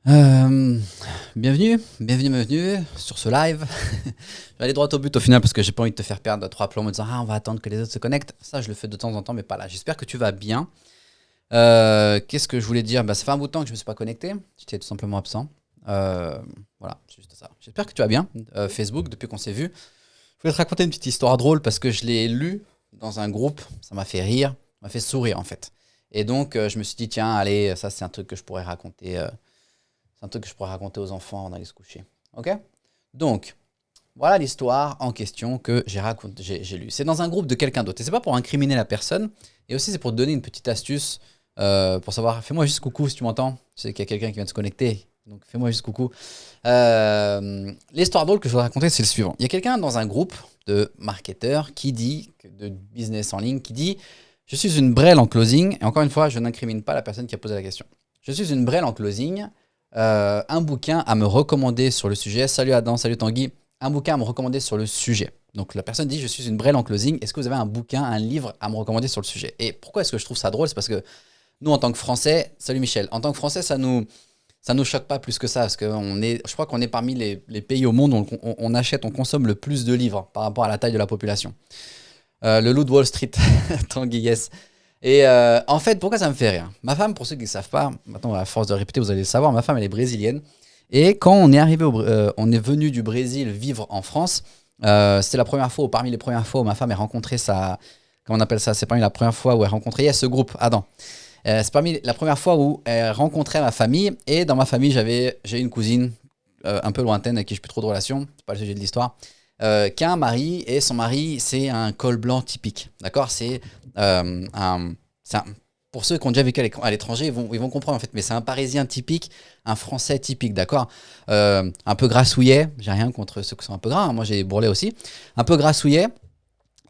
Euh, bienvenue sur ce live. Je vais aller droit au but au final parce que j'ai pas envie de te faire perdre 3 plombs en me disant on va attendre que les autres se connectent. Ça, je le fais de temps en temps, mais pas là. J'espère que tu vas bien. Qu'est-ce que je voulais dire? Ça fait un bout de temps que je me suis pas connecté. J'étais tout simplement absent. Voilà, c'est juste ça. J'espère que tu vas bien. Facebook, depuis qu'on s'est vu. Je voulais te raconter une petite histoire drôle parce que je l'ai lu dans un groupe. Ça m'a fait rire, ça m'a fait sourire en fait. Et donc, je me suis dit, tiens, allez, ça c'est un truc que je pourrais raconter. C'est un truc que je pourrais raconter aux enfants avant d'aller se coucher. Ok? Donc, voilà l'histoire en question que j'ai lue. C'est dans un groupe de quelqu'un d'autre. Et c'est pas pour incriminer la personne. Et aussi, c'est pour te donner une petite astuce pour savoir. Fais-moi juste coucou si tu m'entends. Je sais qu'il y a quelqu'un qui vient de se connecter. Donc, fais-moi juste coucou. L'histoire drôle que je voudrais raconter, c'est le suivant. Il y a quelqu'un dans un groupe de marketeurs qui dit, de business en ligne, qui dit je suis une brêle en closing. Et encore une fois, je n'incrimine pas la personne qui a posé la question. Je suis une brêle en closing. Un bouquin à me recommander sur le sujet. Salut Adam, salut Tanguy. Un bouquin à me recommander sur le sujet. Donc la personne dit je suis une brêle en closing. Est-ce que vous avez un bouquin, un livre à me recommander sur le sujet? Et pourquoi est-ce que je trouve ça drôle? C'est parce que nous en tant que Français, salut Michel, en tant que Français ça nous choque pas plus que ça parce que je crois qu'on est parmi les pays au monde où on achète, on consomme le plus de livres par rapport à la taille de la population. Le loup de Wall Street, Tanguy, yes. Et en fait, pourquoi ça me fait rire? Ma femme, pour ceux qui ne savent pas, maintenant à force de répéter, vous allez le savoir, ma femme elle est brésilienne. Et quand on est arrivé, on est venu du Brésil vivre en France, c'était la première fois, ou parmi les premières fois où ma femme a rencontré sa, comment on appelle ça? C'est parmi la première fois où elle rencontrait ce groupe, Adam. C'est parmi la première fois où elle rencontrait ma famille. Et dans ma famille, j'ai une cousine un peu lointaine avec qui je n'ai plus trop de relations. C'est pas le sujet de l'histoire. Qui a un mari et son mari, c'est un col blanc typique. D'accord? Pour ceux qui ont déjà vécu à l'étranger, ils vont comprendre en fait, mais c'est un Parisien typique, un Français typique, d'accord? Un peu grassouillet, j'ai rien contre ceux qui sont un peu gras, hein, moi j'ai des bourrelets aussi, un peu grassouillet,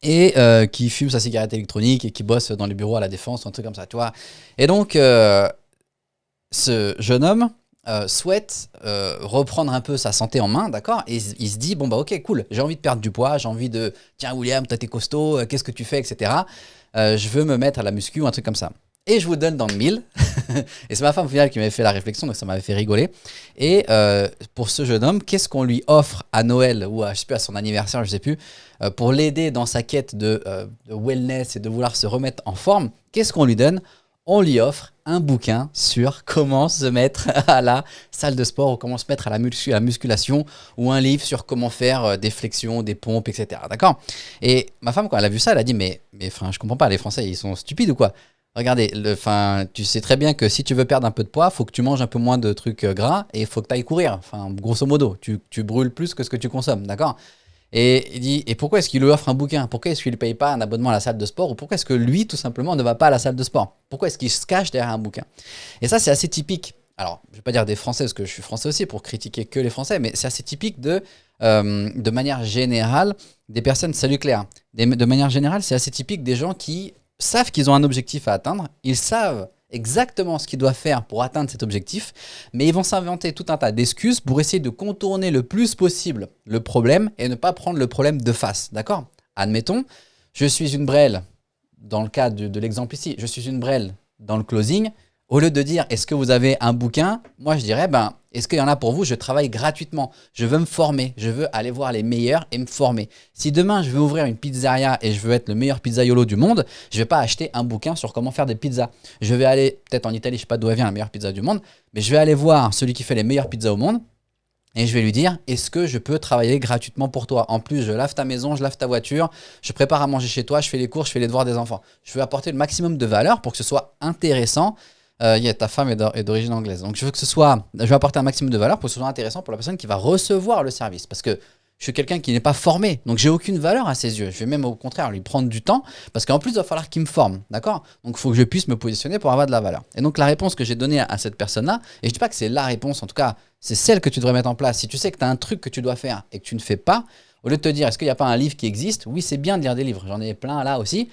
et qui fume sa cigarette électronique et qui bosse dans les bureaux à la Défense, un truc comme ça, tu vois? Et donc, ce jeune homme souhaite reprendre un peu sa santé en main, d'accord? Et il se dit, bon bah ok, cool, j'ai envie de perdre du poids, j'ai envie de, tiens William, toi t'es costaud, qu'est-ce que tu fais, etc. Je veux me mettre à la muscu ou un truc comme ça. Et je vous donne dans le mille, et c'est ma femme au final qui m'avait fait la réflexion, donc ça m'avait fait rigoler. Et pour ce jeune homme, qu'est-ce qu'on lui offre à Noël ou à, je sais plus, à son anniversaire, je sais plus, pour l'aider dans sa quête de wellness et de vouloir se remettre en forme? Qu'est-ce qu'on lui donne? On lui offre un bouquin sur comment se mettre à la salle de sport ou comment se mettre à la musculation, ou un livre sur comment faire des flexions, des pompes, etc. D'accord? Et ma femme, quand elle a vu ça, elle a dit mais je comprends pas, les Français, ils sont stupides ou quoi? Regardez, tu sais très bien que si tu veux perdre un peu de poids, il faut que tu manges un peu moins de trucs gras et il faut que tu ailles courir. Enfin, grosso modo, tu brûles plus que ce que tu consommes, d'accord? Et il dit, et pourquoi est-ce qu'il lui offre un bouquin? Pourquoi est-ce qu'il ne paye pas un abonnement à la salle de sport? Ou pourquoi est-ce que lui, tout simplement, ne va pas à la salle de sport? Pourquoi est-ce qu'il se cache derrière un bouquin? Et ça, c'est assez typique. Alors, je ne vais pas dire des Français, parce que je suis Français aussi, pour critiquer que les Français, mais c'est assez typique de manière générale, des personnes, salut Claire, de manière générale, c'est assez typique des gens qui savent qu'ils ont un objectif à atteindre, ils savent exactement ce qu'ils doivent faire pour atteindre cet objectif, mais ils vont s'inventer tout un tas d'excuses pour essayer de contourner le plus possible le problème et ne pas prendre le problème de face. D'accord? Admettons, je suis une brêle, dans le cas de l'exemple ici, je suis une brêle dans le closing. Au lieu de dire est-ce que vous avez un bouquin, moi je dirais est-ce qu'il y en a pour vous? Je travaille gratuitement, je veux me former, je veux aller voir les meilleurs et me former. Si demain je veux ouvrir une pizzeria et je veux être le meilleur pizzaiolo du monde, je ne vais pas acheter un bouquin sur comment faire des pizzas. Je vais aller peut-être en Italie, je ne sais pas d'où elle vient la meilleure pizza du monde, mais je vais aller voir celui qui fait les meilleures pizzas au monde. Et je vais lui dire, est-ce que je peux travailler gratuitement pour toi? En plus, je lave ta maison, je lave ta voiture, je prépare à manger chez toi, je fais les courses, je fais les devoirs des enfants. Je veux apporter le maximum de valeur pour que ce soit intéressant. Ta femme est d'origine anglaise. Donc je veux apporter un maximum de valeur pour que ce soit intéressant pour la personne qui va recevoir le service. Parce que je suis quelqu'un qui n'est pas formé, donc j'ai aucune valeur à ses yeux. Je vais même au contraire lui prendre du temps, parce qu'en plus il va falloir qu'il me forme, d'accord? Donc il faut que je puisse me positionner pour avoir de la valeur. Et donc la réponse que j'ai donnée à cette personne-là, et je ne dis pas que c'est la réponse, en tout cas c'est celle que tu devrais mettre en place. Si tu sais que tu as un truc que tu dois faire et que tu ne fais pas, au lieu de te dire est-ce qu'il n'y a pas un livre qui existe? Oui, c'est bien de lire des livres, j'en ai plein là aussi.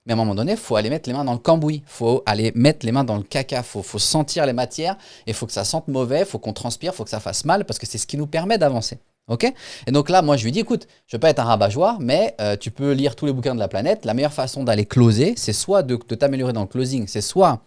Mais à un moment donné, il faut aller mettre les mains dans le cambouis, il faut aller mettre les mains dans le caca, il faut sentir les matières, et il faut que ça sente mauvais, il faut qu'on transpire, il faut que ça fasse mal, parce que c'est ce qui nous permet d'avancer. Ok? Et donc là, moi, je lui dis, écoute, je ne vais pas être un rabat-joie, mais tu peux lire tous les bouquins de la planète. La meilleure façon d'aller closer, c'est soit de t'améliorer dans le closing, c'est soit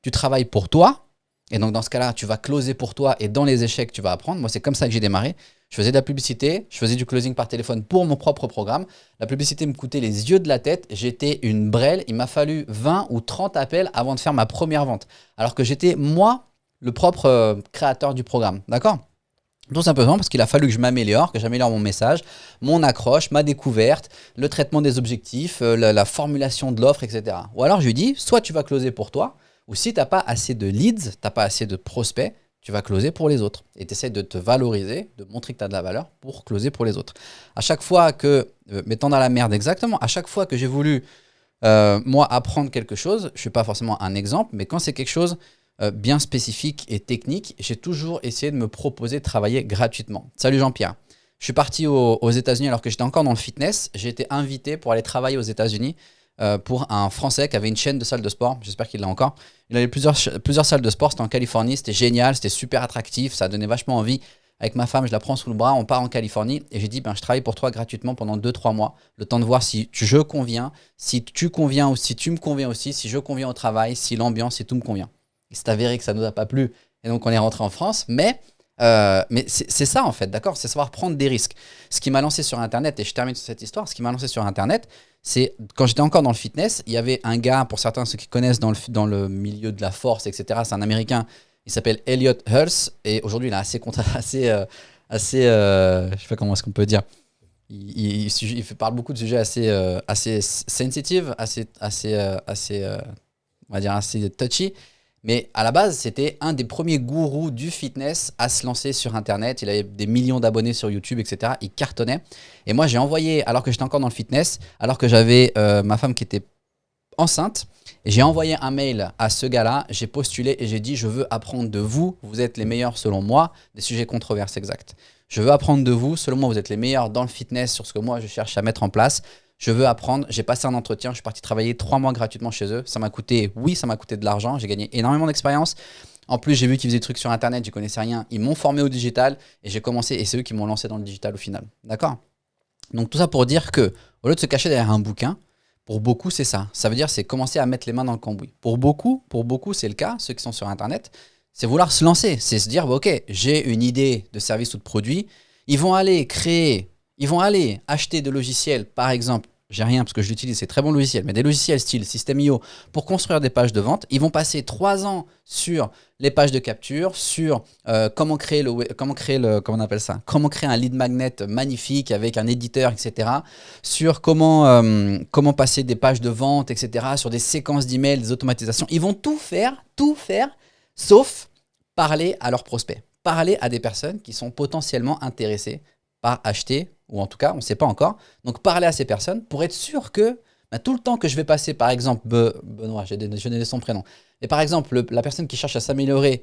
tu travailles pour toi, Et donc, dans ce cas-là, tu vas closer pour toi et dans les échecs, tu vas apprendre. Moi, c'est comme ça que j'ai démarré. Je faisais de la publicité, je faisais du closing par téléphone pour mon propre programme. La publicité me coûtait les yeux de la tête. J'étais une brêle. Il m'a fallu 20 ou 30 appels avant de faire ma première vente. Alors que j'étais, moi, le propre créateur du programme. D'accord? Tout simplement parce qu'il a fallu que je m'améliore, que j'améliore mon message, mon accroche, ma découverte, le traitement des objectifs, la formulation de l'offre, etc. Ou alors je lui dis, soit tu vas closer pour toi, ou si tu n'as pas assez de leads, tu n'as pas assez de prospects, tu vas closer pour les autres. Et tu essaies de te valoriser, de montrer que tu as de la valeur pour closer pour les autres. À chaque fois que, mettant dans la merde exactement, à chaque fois que j'ai voulu, moi, apprendre quelque chose, je ne suis pas forcément un exemple, mais quand c'est quelque chose bien spécifique et technique, j'ai toujours essayé de me proposer de travailler gratuitement. Salut Jean-Pierre. Je suis parti aux États-Unis alors que j'étais encore dans le fitness. J'ai été invité pour aller travailler aux États-Unis pour un Français qui avait une chaîne de salles de sport. J'espère qu'il l'a encore. Il avait plusieurs salles de sport. C'était en Californie. C'était génial. C'était super attractif. Ça donnait vachement envie. Avec ma femme, je la prends sous le bras. On part en Californie. Et j'ai dit, je travaille pour toi gratuitement pendant 2-3 mois. Le temps de voir si je conviens, si tu conviens ou si tu me conviens aussi, si je conviens au travail, si l'ambiance et tout me convient. Il s'est avéré que ça ne nous a pas plu et donc on est rentré en France. Mais c'est ça en fait, d'accord? C'est savoir prendre des risques. Ce qui m'a lancé sur Internet, et je termine sur cette histoire, ce qui m'a lancé sur Internet, c'est quand j'étais encore dans le fitness, il y avait un gars, pour certains, ceux qui connaissent dans le milieu de la force, etc., c'est un Américain, il s'appelle Elliot Hulse et aujourd'hui il a je sais pas comment est-ce qu'on peut dire, parle beaucoup de sujets assez sensitive, on va dire assez touchy. Mais à la base, c'était un des premiers gourous du fitness à se lancer sur Internet. Il avait des millions d'abonnés sur YouTube, etc. Il cartonnait. Et moi, j'ai envoyé, alors que j'étais encore dans le fitness, alors que j'avais ma femme qui était enceinte, j'ai envoyé un mail à ce gars-là, j'ai postulé et j'ai dit « Je veux apprendre de vous, vous êtes les meilleurs selon moi, des sujets controversés exacts. Je veux apprendre de vous, selon moi, vous êtes les meilleurs dans le fitness sur ce que moi, je cherche à mettre en place. Je veux apprendre, j'ai passé un entretien, je suis parti travailler 3 mois gratuitement chez eux. Ça m'a coûté de l'argent, j'ai gagné énormément d'expérience. En plus, j'ai vu qu'ils faisaient des trucs sur Internet, je connaissais rien. Ils m'ont formé au digital et j'ai commencé, et c'est eux qui m'ont lancé dans le digital au final. D'accord? Donc tout ça pour dire que, au lieu de se cacher derrière un bouquin, pour beaucoup, c'est ça. Ça veut dire c'est commencer à mettre les mains dans le cambouis. Pour beaucoup, c'est le cas, ceux qui sont sur Internet, c'est vouloir se lancer. C'est se dire, ok, j'ai une idée de service ou de produit. Ils vont aller acheter des logiciels, par exemple, j'ai rien parce que je l'utilise, c'est très bon logiciel, mais des logiciels style System.io pour construire des pages de vente. Ils vont passer 3 ans sur les pages de capture, sur comment créer comment créer un lead magnet magnifique avec un éditeur, etc. Sur comment passer des pages de vente, etc. Sur des séquences d'emails, des automatisations. Ils vont tout faire, sauf parler à leurs prospects, parler à des personnes qui sont potentiellement intéressées par acheter, ou en tout cas, on ne sait pas encore. Donc, parler à ces personnes pour être sûr que tout le temps que je vais passer, par exemple, Benoît, j'ai donné son prénom, et par exemple, la personne qui cherche à s'améliorer,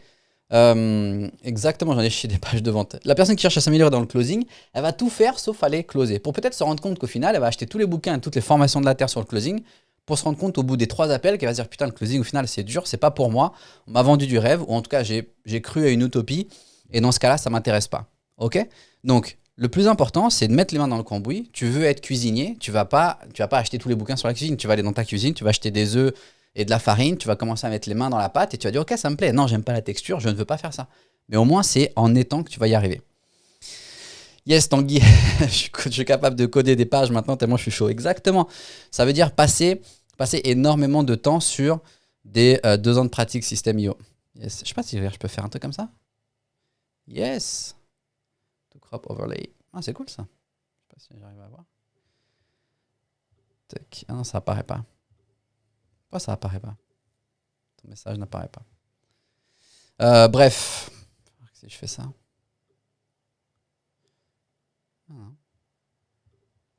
exactement, j'en ai chez des pages de vente. La personne qui cherche à s'améliorer dans le closing, elle va tout faire sauf aller closer. Pour peut-être se rendre compte qu'au final, elle va acheter tous les bouquins et toutes les formations de la Terre sur le closing, pour se rendre compte au bout des 3 appels qu'elle va se dire putain, le closing au final c'est dur, c'est pas pour moi, on m'a vendu du rêve, ou en tout cas j'ai cru à une utopie, et dans ce cas-là, ça m'intéresse pas. Ok? Donc, le plus important, c'est de mettre les mains dans le cambouis. Tu veux être cuisinier, tu vas pas acheter tous les bouquins sur la cuisine. Tu vas aller dans ta cuisine, tu vas acheter des œufs et de la farine, tu vas commencer à mettre les mains dans la pâte et tu vas dire ok, ça me plaît. Non, j'aime pas la texture, je ne veux pas faire ça. Mais au moins, c'est en étant que tu vas y arriver. Yes, Tanguy, je suis capable de coder des pages maintenant tellement je suis chaud. Exactement. Ça veut dire passer énormément de temps sur des 2 ans de pratique System.io. Yes. Je sais pas si je peux faire un truc comme ça. Yes. Crop overlay. Ah, c'est cool ça. Je sais pas si j'arrive à voir. Tac. Ah non, ça apparaît pas. Pourquoi ça apparaît pas? Ton message n'apparaît pas. Bref. Si je fais ça. Ah.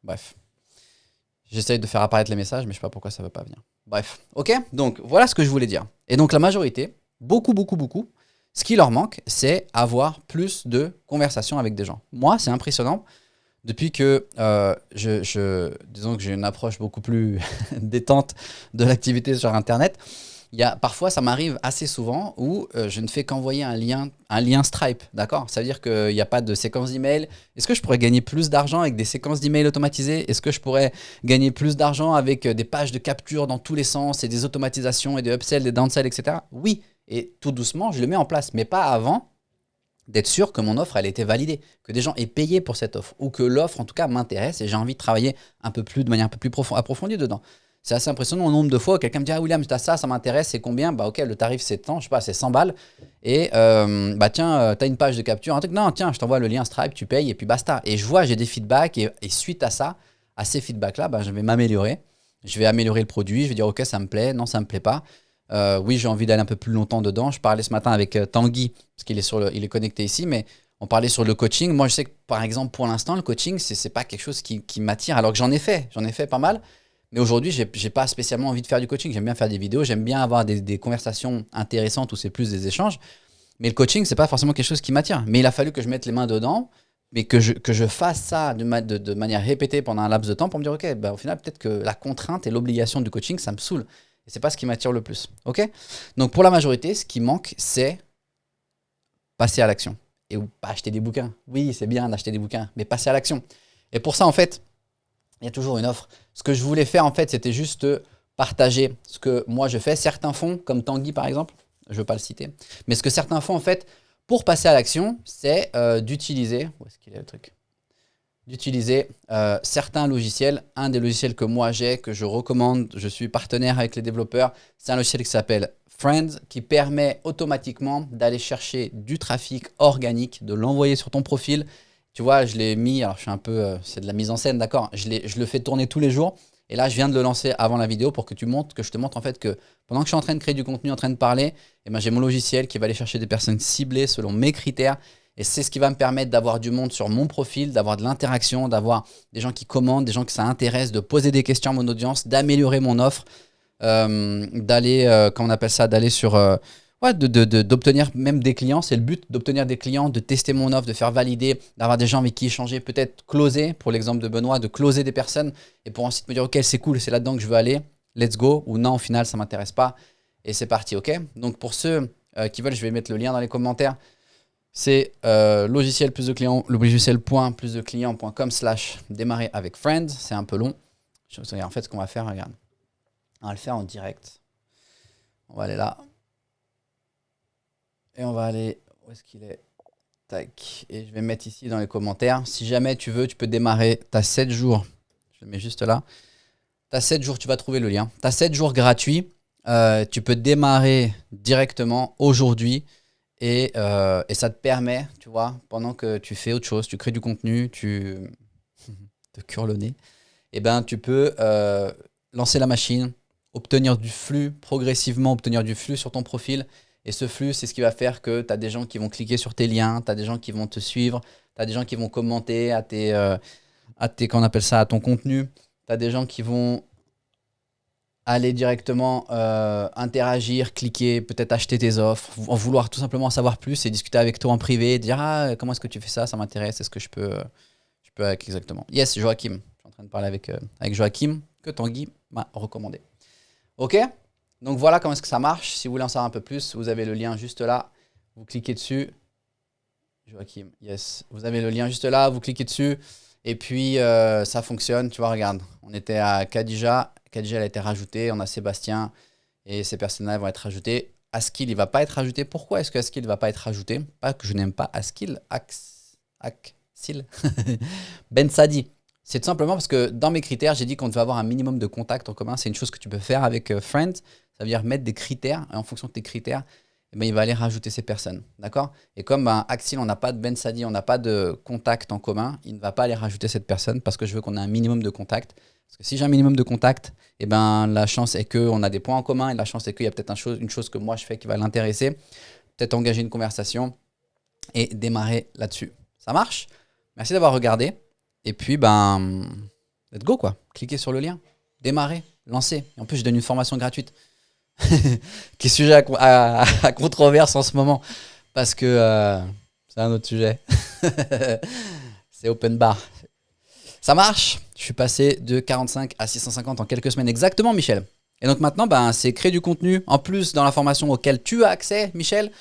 Bref. J'essaye de faire apparaître les messages, mais je sais pas pourquoi ça veut pas venir. Bref. Ok? Donc, voilà ce que je voulais dire. Et donc, la majorité, beaucoup, ce qui leur manque, c'est avoir plus de conversations avec des gens. Moi, c'est impressionnant. Depuis que disons que j'ai une approche beaucoup plus détente de l'activité sur Internet, parfois, ça m'arrive assez souvent où je ne fais qu'envoyer un lien Stripe, d'accord? Ça veut dire qu'il n'y a pas de séquence d'email. Est-ce que je pourrais gagner plus d'argent avec des séquences d'email automatisées? Est-ce que je pourrais gagner plus d'argent avec des pages de capture dans tous les sens et des automatisations et des upsells, des downsells, etc.? Oui, Et tout doucement, je le mets en place, mais pas avant d'être sûr que mon offre, elle a été validée, que des gens aient payé pour cette offre, ou que l'offre, en tout cas, m'intéresse et j'ai envie de travailler un peu plus, de manière un peu plus approfondie dedans. C'est assez impressionnant le nombre de fois où quelqu'un me dit « Ah William, tu as ça, ça m'intéresse, c'est combien ?» Bah ok, le tarif c'est tant, je sais pas, c'est 100 balles. Et bah tiens, tu as une page de capture, un truc, non, tiens, je t'envoie le lien Stripe, tu payes et puis basta. Et je vois, j'ai des feedbacks et suite à ça, à ces feedbacks-là, bah, je vais m'améliorer. Je vais améliorer le produit, je vais dire ok, ça me plaît, non, ça me plaît pas. Oui, j'ai envie d'aller un peu plus longtemps dedans. Je parlais ce matin avec Tanguy, parce qu'il est, il est connecté ici, mais on parlait sur le coaching. Moi, je sais que par exemple, pour l'instant, le coaching, c'est pas quelque chose qui m'attire, alors que j'en ai fait pas mal. Mais aujourd'hui, j'ai pas spécialement envie de faire du coaching. J'aime bien faire des vidéos, j'aime bien avoir des conversations intéressantes où c'est plus des échanges. Mais le coaching, c'est pas forcément quelque chose qui m'attire. Mais il a fallu que je mette les mains dedans, mais que je fasse ça de manière répétée pendant un laps de temps pour me dire, ok, bah, au final, peut-être que la contrainte et l'obligation du coaching, ça me saoule. Et c'est pas ce qui m'attire le plus. Ok? Donc pour la majorité, ce qui manque, c'est passer à l'action. Et ou pas acheter des bouquins. Oui, c'est bien d'acheter des bouquins, mais passer à l'action. Et pour ça, en fait, il y a toujours une offre. Ce que je voulais faire, en fait, c'était juste partager ce que moi je fais. Certains font, comme Tanguy par exemple, je ne veux pas le citer, mais ce que certains font, en fait, pour passer à l'action, c'est d'utiliser. Où est-ce qu'il est le truc? D'utiliser certains logiciels. Un des logiciels que moi j'ai, que je recommande, je suis partenaire avec les développeurs, c'est un logiciel qui s'appelle Friends, qui permet automatiquement d'aller chercher du trafic organique, de l'envoyer sur ton profil. Tu vois, je l'ai mis, alors je suis un peu, c'est de la mise en scène, d'accord, je le fais tourner tous les jours. Et là, je viens de le lancer avant la vidéo pour que je te montre en fait que pendant que je suis en train de créer du contenu, en train de parler, eh ben, j'ai mon logiciel qui va aller chercher des personnes ciblées selon mes critères. Et c'est ce qui va me permettre d'avoir du monde sur mon profil, d'avoir de l'interaction, d'avoir des gens qui commandent, des gens qui ça intéresse, de poser des questions à mon audience, d'améliorer mon offre, d'aller, comment on appelle ça, d'aller sur, ouais, d'obtenir même des clients. C'est le but, d'obtenir des clients, de tester mon offre, de faire valider, d'avoir des gens avec qui échanger, peut-être closer, pour l'exemple de Benoît, de closer des personnes et pour ensuite me dire, ok, c'est cool, c'est là-dedans que je veux aller, let's go, ou non, au final, ça ne m'intéresse pas et c'est parti, ok? Donc pour ceux qui veulent, je vais mettre le lien dans les commentaires. C'est logiciel plus de clients, logiciel.plusdeclients.com/démarrer avec Friends. C'est un peu long. En fait, ce qu'on va faire, regarde. On va le faire en direct. On va aller là. Et on va aller. Où est-ce qu'il est? Tac. Et je vais mettre ici dans les commentaires. Si jamais tu veux, tu peux démarrer. Tu as 7 jours. Je le mets juste là. Tu as 7 jours, tu vas trouver le lien. Tu as 7 jours gratuits. Tu peux démarrer directement aujourd'hui. Et ça te permet, tu vois, pendant que tu fais autre chose, tu crées du contenu, tu te cures le nez, et ben tu peux lancer la machine, obtenir du flux, progressivement obtenir du flux sur ton profil. Et ce flux, c'est ce qui va faire que tu as des gens qui vont cliquer sur tes liens, tu as des gens qui vont te suivre, tu as des gens qui vont commenter à qu'on appelle ça, à ton contenu, tu as des gens qui vont aller directement interagir, cliquer, peut-être acheter tes offres, vouloir tout simplement en savoir plus et discuter avec toi en privé, dire ah comment est-ce que tu fais ça, ça m'intéresse, est-ce que je peux avec exactement. Yes, Joachim, je suis en train de parler avec Joachim que Tanguy m'a recommandé. Ok, donc voilà comment est-ce que ça marche. Si vous voulez en savoir un peu plus, vous avez le lien juste là, vous cliquez dessus. Joachim, yes, vous avez le lien juste là, vous cliquez dessus et puis ça fonctionne. Tu vois, regarde, on était à Khadija. Khadija, elle a été rajoutée, on a Sébastien et ces personnes-là vont être rajoutées. Askil, il ne va pas être rajouté. Pourquoi est-ce que Askil ne va pas être rajouté? Pas que je n'aime pas Askil, Aksil. Ben Sadi. C'est tout simplement parce que dans mes critères, j'ai dit qu'on devait avoir un minimum de contacts en commun. C'est une chose que tu peux faire avec Friends. Ça veut dire mettre des critères et en fonction de tes critères, eh ben, il va aller rajouter ces personnes. D'accord? Et comme Aksil, on n'a pas de Ben Sadi, on n'a pas de contact en commun, il ne va pas aller rajouter cette personne parce que je veux qu'on ait un minimum de contacts. Parce que si j'ai un minimum de contacts, eh ben, la chance est qu'on a des points en commun et la chance est qu'il y a peut-être une chose que moi je fais qui va l'intéresser. Peut-être engager une conversation et démarrer là-dessus. Ça marche? Merci d'avoir regardé. Et puis, let's go quoi. Cliquez sur le lien. Démarrer, lancer. Et en plus, je donne une formation gratuite qui est sujet à controverse en ce moment. Parce que c'est un autre sujet. C'est open bar. Ça marche. Je suis passé de 45 à 650 en quelques semaines exactement, Michel. Et donc maintenant, c'est créer du contenu. En plus, dans la formation auquel tu as accès, Michel,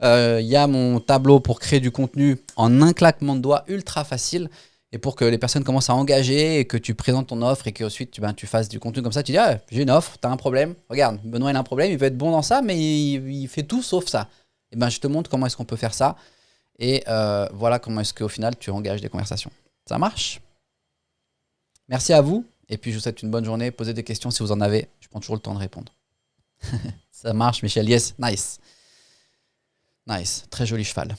y a mon tableau pour créer du contenu en un claquement de doigts ultra facile. Et pour que les personnes commencent à engager et que tu présentes ton offre et qu'ensuite tu fasses du contenu comme ça, tu dis ah, j'ai une offre, tu as un problème. Regarde, Benoît il a un problème, il veut être bon dans ça, mais il fait tout sauf ça. Et ben je te montre comment est-ce qu'on peut faire ça. Et voilà comment est-ce qu'au final tu engages des conversations. Ça marche? Merci à vous. Et puis je vous souhaite une bonne journée. Posez des questions si vous en avez. Je prends toujours le temps de répondre. Ça marche, Michel. Yes, nice. Nice. Très joli cheval.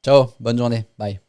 Ciao, bonne journée. Bye.